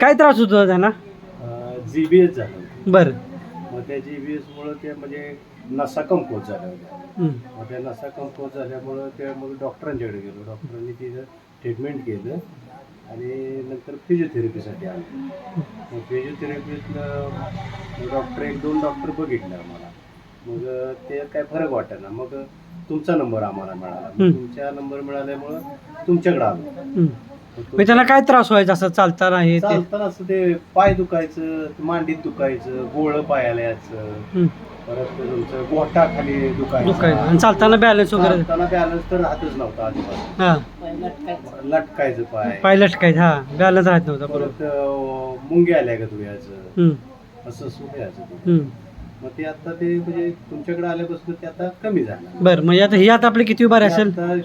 काय त्रास होतो त्यांना? GBS झालं. बरं. मग त्या GBSमुळं ते म्हणजे नसा कमकुवत झाल्या होत्या. हं. मग त्या नसा कमकुवत झाल्यामुळं त्या मग डॉक्टरांच्याकडे गेलो. डॉक्टरांनी तिथं ट्रीटमेंट केलं आणि नंतर फिजिओथेरपीसाठी आलो. मग फिजिओथेरपीतलं डॉक्टर 1-2 डॉक्टर बघितलं आम्हाला. मग ते काय फरक वाटेना. मग तुमचा नंबर आम्हाला मिळाला. मग तुमचा नंबर मिळाल्यामुळं तुमच्याकडे आलो. हं. मग त्याला काय त्रास व्हायचा असं चालताना हे ते? चालताना असं ते पाय दुखायचं, मांडीत दुखायचं, गोळं पायाला यायचं, हं. परत तुमचं गोठा खाली दुखायचा. आणि चालताना बॅलन्स वगैरे? चालताना बॅलन्स तर राहतच नव्हता अजिबात. हां. लटकायचं पाय लटकायचं, हां, बॅलन्स राहत नव्हता. बरोबर. परत मुंग्या आल्या का तुझ्याचं हं. असं सुद्धा यायचं ते. हं. मग ते आता ते म्हणजे तुमच्याकडे आल्यापासून ते आता कमी झालं. बरं, म्हणजे आता ही आता आपली किती बार असेल? आता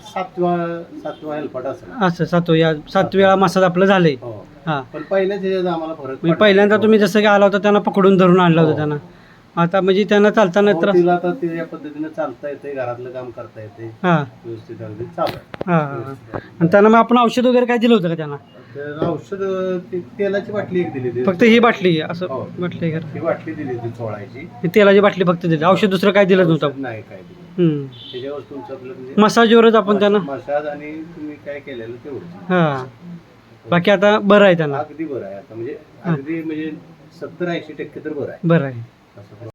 सातवा हेल्पट असेल. असं 7 वेळा मसाज आपलं झालंय. हो. हां. पण पहिल्याच ह्याच्यात आम्हाला फरक म्हणजे पडला. पहिल्यांदा तुम्ही जसं की आला होता त्यांना पकडून धरून आणलं होतं हो. त्यांना. आता म्हणजे त्यांना चालताना हो, त्रास? तिला आता ते या पद्धतीने चालता येते, घरातलं काम करता येते, हां. व्यवस्थित अगदी चालू आहे. हां. आणि त्यांना मग आपण औषध वगैरे काय दिलं होतं का त्यांना? तर औषध तेलाची बाटली एक दिली होती. फक्त ही बाटली असं? हो. बाटली का? ही बाटली दिली होती चोळायची. ही तेलाची बाटली फक्त दिली, औषध दुसरं काय दिलं नव्हतं? औषध नाही काय दिलं. हं. त्याच्यावर तुमचं आपलं म्हणजे मसाजवरच आपण त्यांना? मसाज आणि तुम्ही काय केलेलं तेवढं. हां. बाकी आता बरं आहे त्यांना? अगदी बरं आहे आता, म्हणजे अगदी म्हणजे 70-80% तर बरं आहे. बरं आहे. असं